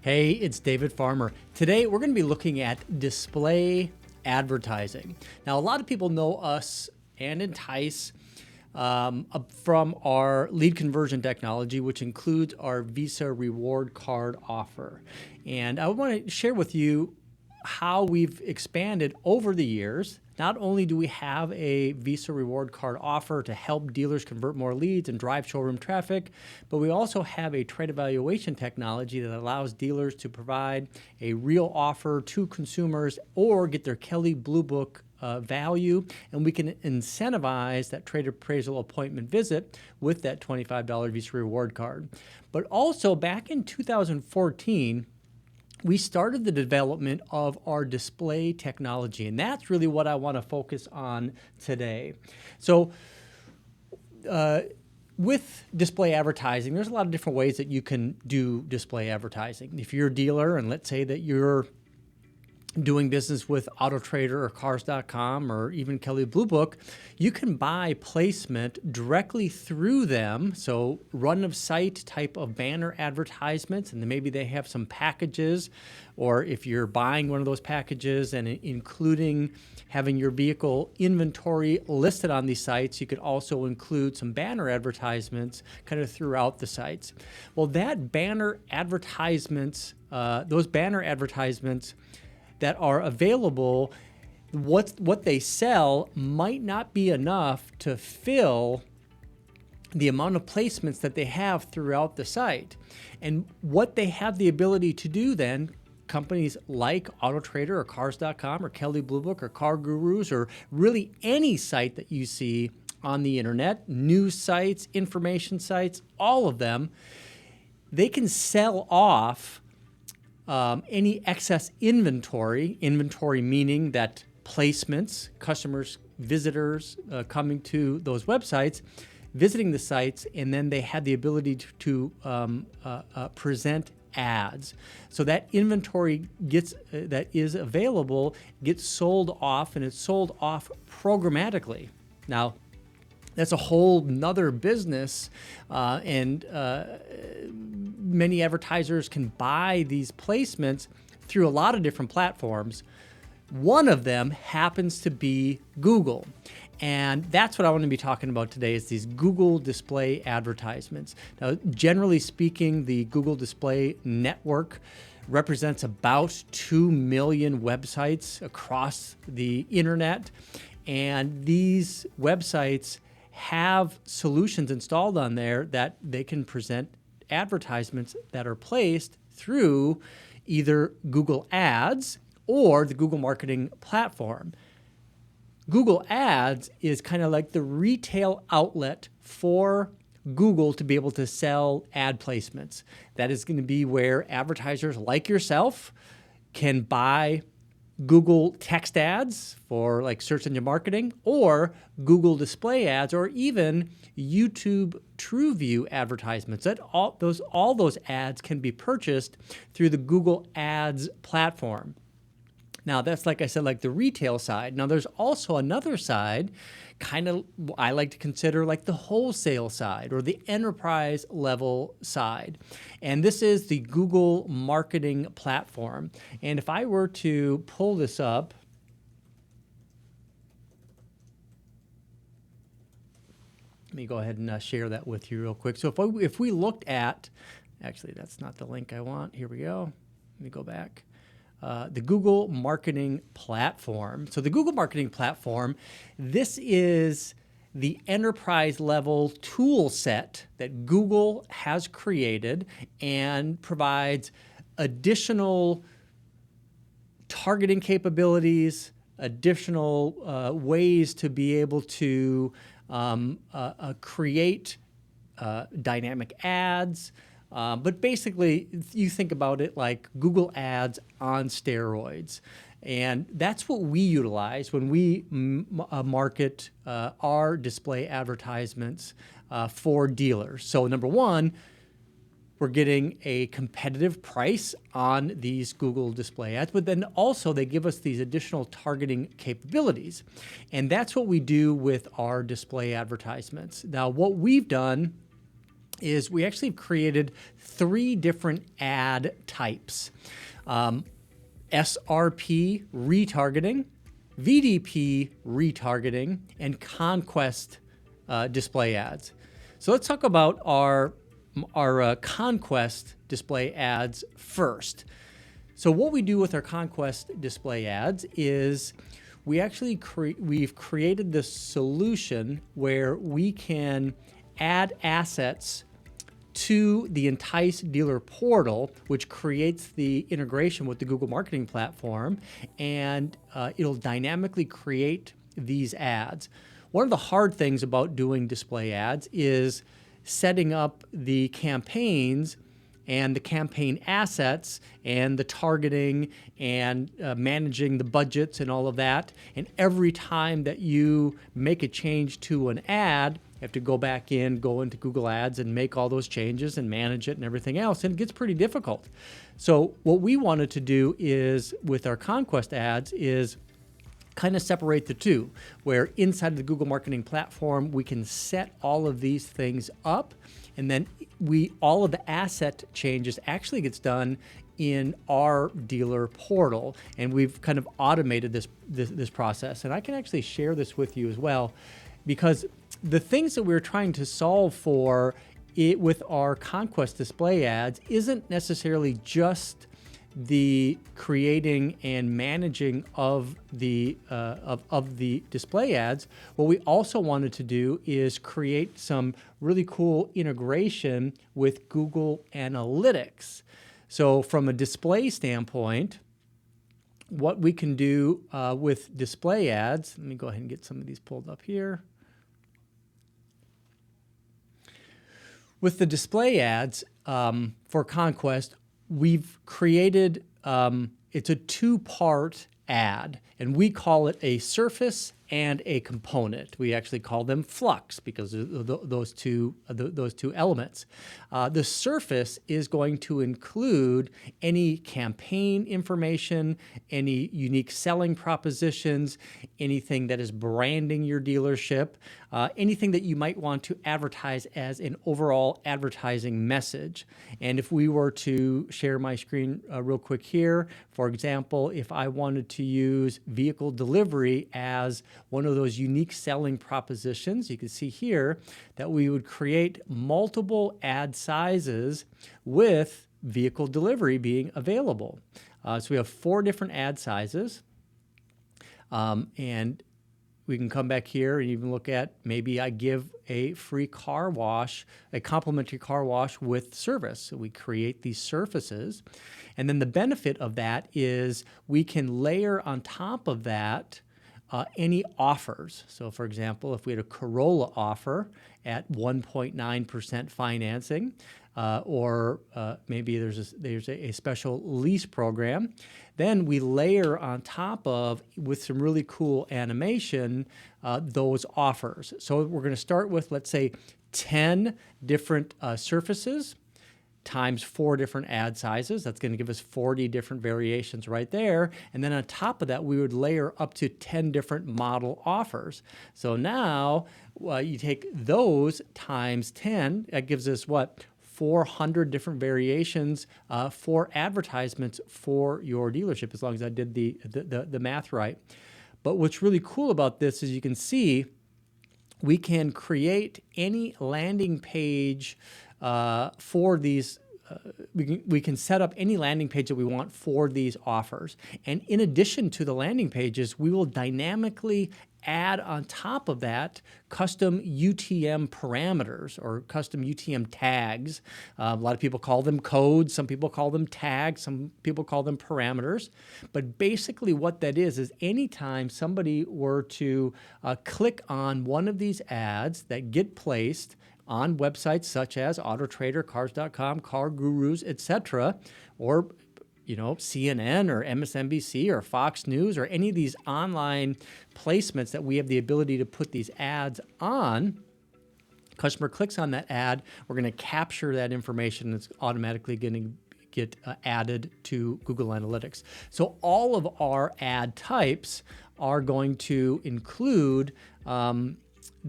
Hey, it's David Farmer. Today we're going to be looking at display advertising. Now, a lot of people know us and Entice from our lead conversion technology, which includes our Visa reward card offer. And I want to share with you how we've expanded over the years. Not only do we have a Visa reward card offer to help dealers convert more leads and drive showroom traffic, but we also have a trade evaluation technology that allows dealers to provide a real offer to consumers or get their Kelley Blue Book value, and we can incentivize that trade appraisal appointment visit with that $25 Visa reward card. But also back in 2014, we started the development of our display technology, and that's really what I want to focus on today. So with display advertising, there's a lot of different ways that you can do display advertising. If you're a dealer and let's say that you're doing business with AutoTrader or Cars.com or even Kelley Blue Book, you can buy placement directly through them. So run of site type of banner advertisements, and then maybe they have some packages, or if you're buying one of those packages and including having your vehicle inventory listed on these sites, you could also include some banner advertisements kind of throughout the sites. Well, that banner advertisements, those banner advertisements that are available, what they sell might not be enough to fill the amount of placements that they have throughout the site. And what they have the ability to do then, companies like AutoTrader or Cars.com or Kelley Blue Book or Car Gurus or really any site that you see on the internet, news sites, information sites, all of them, they can sell off any excess inventory meaning that placements, customers, visitors coming to those websites, visiting the sites, and then they had the ability to present ads. So that inventory that is available gets sold off, and it's sold off programmatically. Now, that's a whole nother business, and many advertisers can buy these placements through a lot of different platforms. One of them happens to be Google. And that's what I want to be talking about today is these Google display advertisements. Now, generally speaking, the Google Display Network represents about 2 million websites across the internet. And these websites have solutions installed on there that they can present advertisements that are placed through either Google Ads or the Google Marketing Platform. Google Ads is kind of like the retail outlet for Google to be able to sell ad placements. That is going to be where advertisers like yourself can buy Google text ads for like search engine marketing, or Google display ads, or even YouTube TrueView advertisements. All those ads can be purchased through the Google Ads platform. Now, that's, like I said, like the retail side. Now, there's also another side, kind of I like to consider like the wholesale side or the enterprise level side. And this is the Google Marketing Platform. And if I were to pull this up, let me go ahead and share that with you real quick. So if we looked at, actually, that's not the link I want. Here we go. Let me go back. The Google Marketing Platform. So the Google Marketing Platform, this is the enterprise level tool set that Google has created and provides additional targeting capabilities, additional ways to be able to create dynamic ads. But basically, you think about it like Google Ads on steroids. And that's what we utilize when we market our display advertisements for dealers. So number one, we're getting a competitive price on these Google display ads, but then also they give us these additional targeting capabilities. And that's what we do with our display advertisements. Now, what we've done is we actually created 3 different ad types. Srp retargeting, Vdp retargeting, and Conquest display ads. So let's talk about our Conquest display ads first. So what we do with our Conquest display ads is we actually we've created this solution where we can add assets to the Entice dealer portal, which creates the integration with the Google Marketing Platform, and it'll dynamically create these ads. One of the hard things about doing display ads is setting up the campaigns and the campaign assets and the targeting and managing the budgets and all of that. And every time that you make a change to an ad, you have to go back in, go into Google Ads and make all those changes and manage it and everything else. And it gets pretty difficult. So what we wanted to do is with our Conquest ads is kind of separate the two, where inside of the Google Marketing Platform, we can set all of these things up, and then all of the asset changes actually gets done in our dealer portal, and we've kind of automated this process. And I can actually share this with you as well, because the things that we're trying to solve for with our Conquest display ads isn't necessarily just the creating and managing of the display ads. What we also wanted to do is create some really cool integration with Google Analytics. So from a display standpoint, what we can do with display ads, let me go ahead and get some of these pulled up here. With the display ads for Conquest, we've created, it's a 2-part ad, and we call it a surface and a component. We actually call them flux because of those two elements. The surface is going to include any campaign information, any unique selling propositions, anything that is branding your dealership, anything that you might want to advertise as an overall advertising message. And if we were to share my screen real quick here, for example, if I wanted to use vehicle delivery as one of those unique selling propositions, you can see here that we would create multiple ad sizes with vehicle delivery being available. So we have 4 different ad sizes, and we can come back here and even look at, maybe I give a free car wash, a complimentary car wash with service. So we create these surfaces. And then the benefit of that is we can layer on top of that any offers. So for example, if we had a Corolla offer at 1.9% financing, or maybe there's a special lease program, then we layer on top of, with some really cool animation, those offers. So we're going to start with, let's say, 10 different surfaces times 4 different ad sizes. That's going to give us 40 different variations right there. And then on top of that, we would layer up to 10 different model offers. So now you take those times 10, that gives us what? 400 different variations for advertisements for your dealership, as long as I did the math right. But what's really cool about this is you can see we can create any landing page for these. We can set up any landing page that we want for these offers. And in addition to the landing pages, we will dynamically add on top of that custom UTM parameters or custom UTM tags. A lot of people call them codes, some people call them tags, some people call them parameters. But basically what that is anytime somebody were to click on one of these ads that get placed on websites such as AutoTrader, Cars.com, Car Gurus, etc., or CNN or MSNBC or Fox News or any of these online placements that we have the ability to put these ads on, customer clicks on that ad, we're going to capture that information. It's automatically going to get added to Google Analytics. So all of our ad types are going to include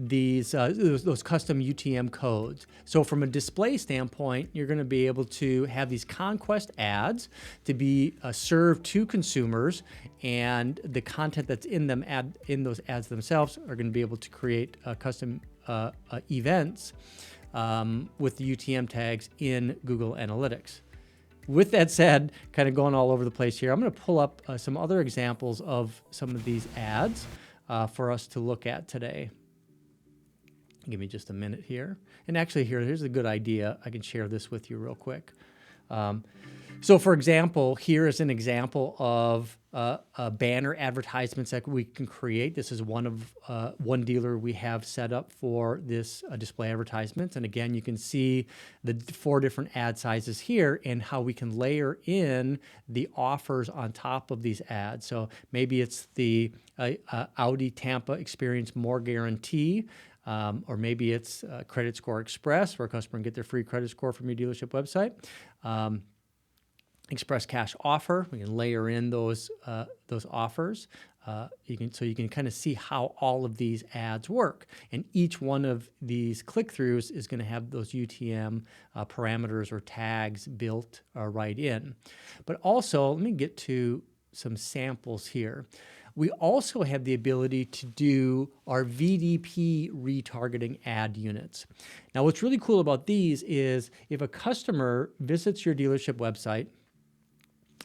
those custom UTM codes. So from a display standpoint, you're going to be able to have these Conquest ads to be served to consumers, and the content that's in them in those ads themselves are going to be able to create custom events with the UTM tags in Google Analytics. With that said, kind of going all over the place here, I'm going to pull up some other examples of some of these ads for us to look at today. Give me just a minute here. And actually here's a good idea. I can share this with you real quick. So for example, here is an example of banner advertisements that we can create. This is one dealer we have set up for this display advertisements. And again, you can see the 4 different ad sizes here and how we can layer in the offers on top of these ads. So maybe it's the Audi Tampa Experience More Guarantee. Or maybe it's Credit Score Express, where a customer can get their free credit score from your dealership website. Express Cash Offer, we can layer in those offers. You can kind of see how all of these ads work. And each one of these click-throughs is going to have those UTM parameters or tags built right in. But also, let me get to some samples here. We also have the ability to do our Vdp Retargeting Ad Units. Now, what's really cool about these is if a customer visits your dealership website,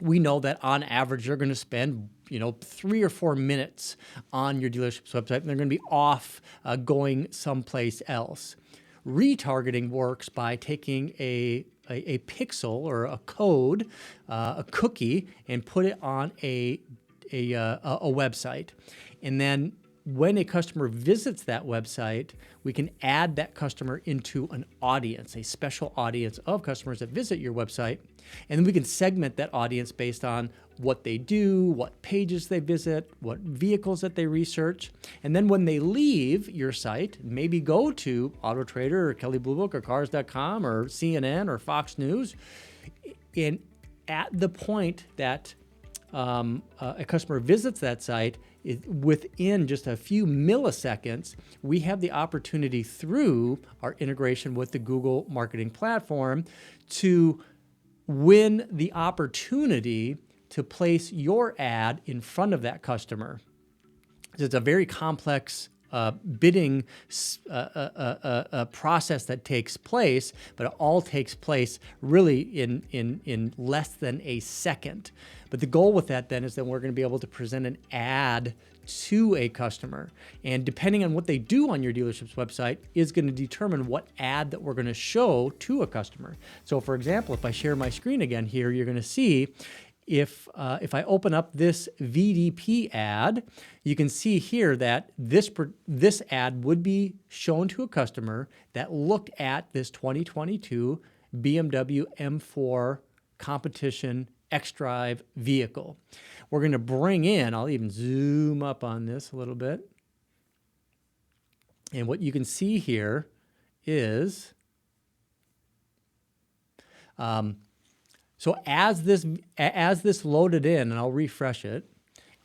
we know that on average they're going to spend 3 or 4 minutes on your dealership's website, and they're going to be off going someplace else. Retargeting works by taking a pixel or a code, a cookie, and put it on a website. And then when a customer visits that website, we can add that customer into an audience, a special audience of customers that visit your website. And then we can segment that audience based on what they do, what pages they visit, what vehicles that they research. And then when they leave your site, maybe go to AutoTrader or Kelley Blue Book or Cars.com or CNN or Fox News, and at the point that a customer visits that site, within just a few milliseconds, we have the opportunity through our integration with the Google Marketing Platform to win the opportunity to place your ad in front of that customer. It's a very complex bidding process that takes place, but it all takes place really in less than a second. But the goal with that then is that we're going to be able to present an ad to a customer. And depending on what they do on your dealership's website is going to determine what ad that we're going to show to a customer. So for example, if I share my screen again here, you're going to see if I open up this VDP ad, you can see here that this ad would be shown to a customer that looked at this 2022 BMW M4 competition X-Drive vehicle. We're going to bring in, I'll even zoom up on this a little bit. And what you can see here is, so as this loaded in, and I'll refresh it,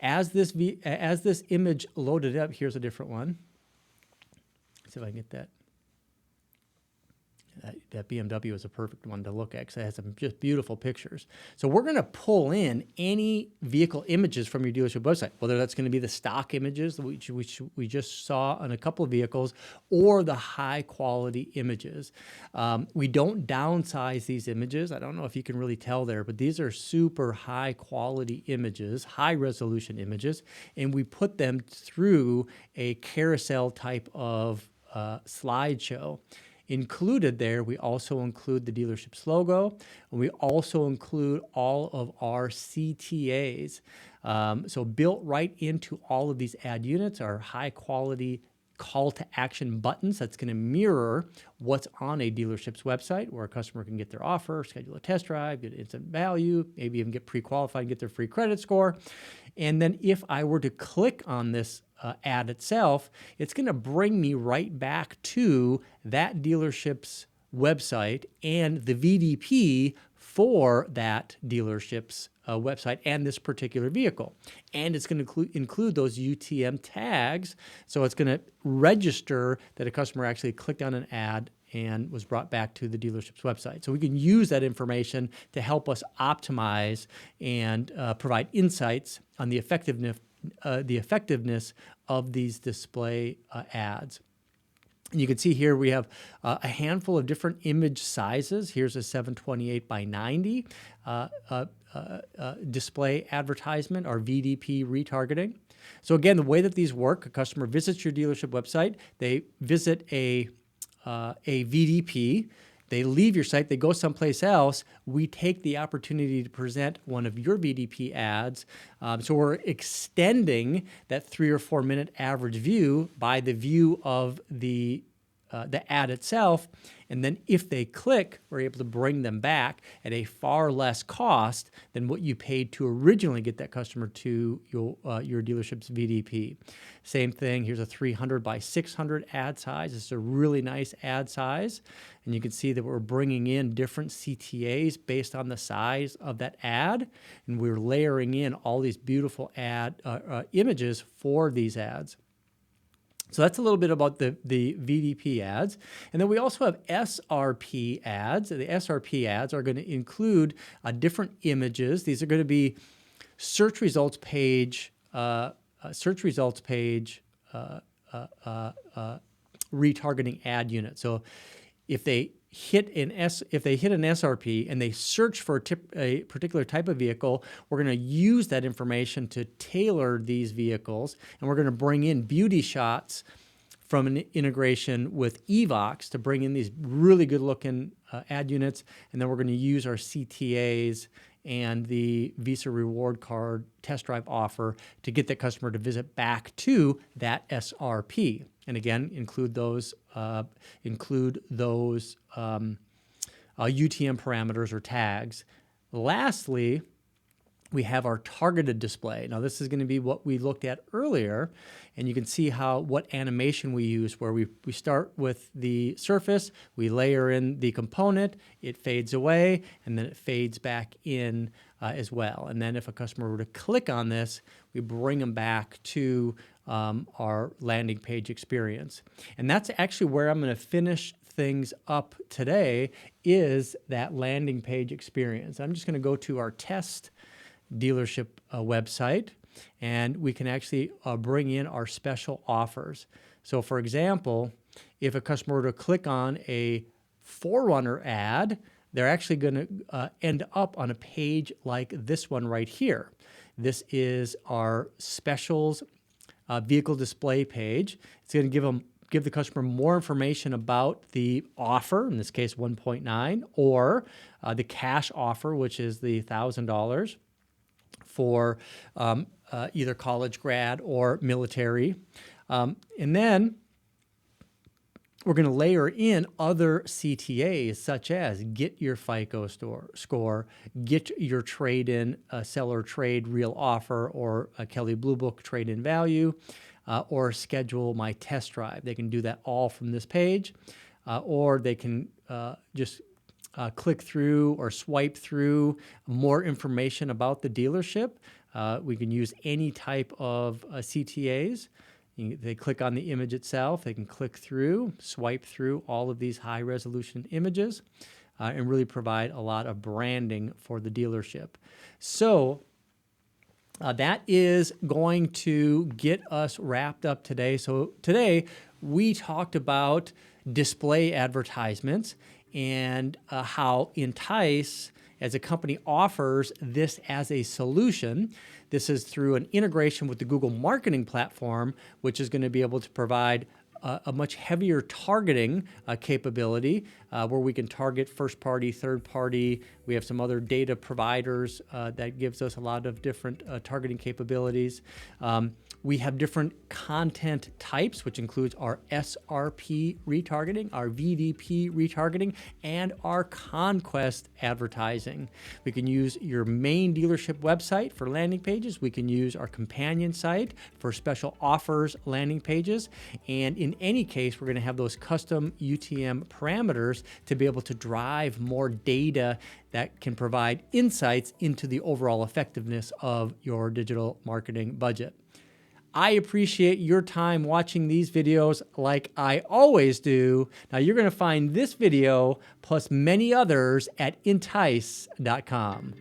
as this image loaded up, here's a different one. Let's see if I can get that. That BMW is a perfect one to look at because it has some just beautiful pictures. So we're going to pull in any vehicle images from your dealership website, whether that's going to be the stock images, which we just saw on a couple of vehicles, or the high quality images. We don't downsize these images. I don't know if you can really tell there, but these are super high quality images, high resolution images, and we put them through a carousel type of slideshow. Included there, we also include the dealership's logo, and we also include all of our CTAs. So built right into all of these ad units are high quality call to action buttons that's going to mirror what's on a dealership's website, where a customer can get their offer, schedule a test drive, get instant value, maybe even get pre-qualified and get their free credit score. And then if I were to click on this ad itself, it's going to bring me right back to that dealership's website and the VDP for that dealership's website and this particular vehicle. And it's going to include those UTM tags. So it's going to register that a customer actually clicked on an ad and was brought back to the dealership's website. So we can use that information to help us optimize and provide insights on the effectiveness of these display ads. And you can see here we have a handful of different image sizes. Here's a 728 by 90 display advertisement, or VDP retargeting. So again, the way that these work, a customer visits your dealership website, they visit a VDP, they leave your site, they go someplace else, we take the opportunity to present one of your VDP ads. So we're extending that 3 or 4 minute average view by the view of the ad itself. And then if they click, we're able to bring them back at a far less cost than what you paid to originally get that customer to your dealership's VDP. Same thing, here's a 300 by 600 ad size. It's a really nice ad size. And you can see that we're bringing in different CTAs based on the size of that ad. And we're layering in all these beautiful ad images for these ads. So that's a little bit about the VDP ads. And then we also have SRP ads. The SRP ads are going to include different images. These are going to be search results page retargeting ad unit. So if they hit an SRP and they search for a particular type of vehicle, we're going to use that information to tailor these vehicles, and we're going to bring in beauty shots from an integration with Evox to bring in these really good looking ad units, and then we're going to use our CTAs and the Visa reward card test drive offer to get the customer to visit back to that SRP. And again, include those UTM parameters or tags. Lastly, we have our targeted display. Now, this is going to be what we looked at earlier, and you can see what animation we use, where we start with the surface, we layer in the component, it fades away, and then it fades back in as well. And then if a customer were to click on this, we bring them back to our landing page experience. And that's actually where I'm going to finish things up today, is that landing page experience. I'm just going to go to our test dealership website, and we can actually bring in our special offers. So for example, if a customer were to click on a 4Runner ad, they're actually going to end up on a page like this one right here. This is our specials vehicle display page. It's going to give the customer more information about the offer, in this case 1.9, or the cash offer, which is the $1,000 for either college grad or military. And then we're going to layer in other CTAs, such as get your FICO score, get your trade-in seller trade real offer, or a Kelley Blue Book trade-in value, or schedule my test drive. They can do that all from this page, or they can just click through or swipe through more information about the dealership. We can use any type of CTAs. They click on the image itself. They can click through, swipe through all of these high resolution images, and really provide a lot of branding for the dealership. So that is going to get us wrapped up today. So today we talked about display advertisements and how Entice as a company offers this as a solution. This is through an integration with the Google Marketing Platform, which is going to be able to provide a much heavier targeting capability where we can target first party, third party. We have some other data providers that gives us a lot of different targeting capabilities. We have different content types, which includes our SRP retargeting, our VDP retargeting, and our Conquest advertising. We can use your main dealership website for landing pages. We can use our companion site for special offers landing pages. And in any case, we're going to have those custom UTM parameters to be able to drive more data that can provide insights into the overall effectiveness of your digital marketing budget. I appreciate your time watching these videos like I always do. Now, you're going to find this video plus many others at entice.com.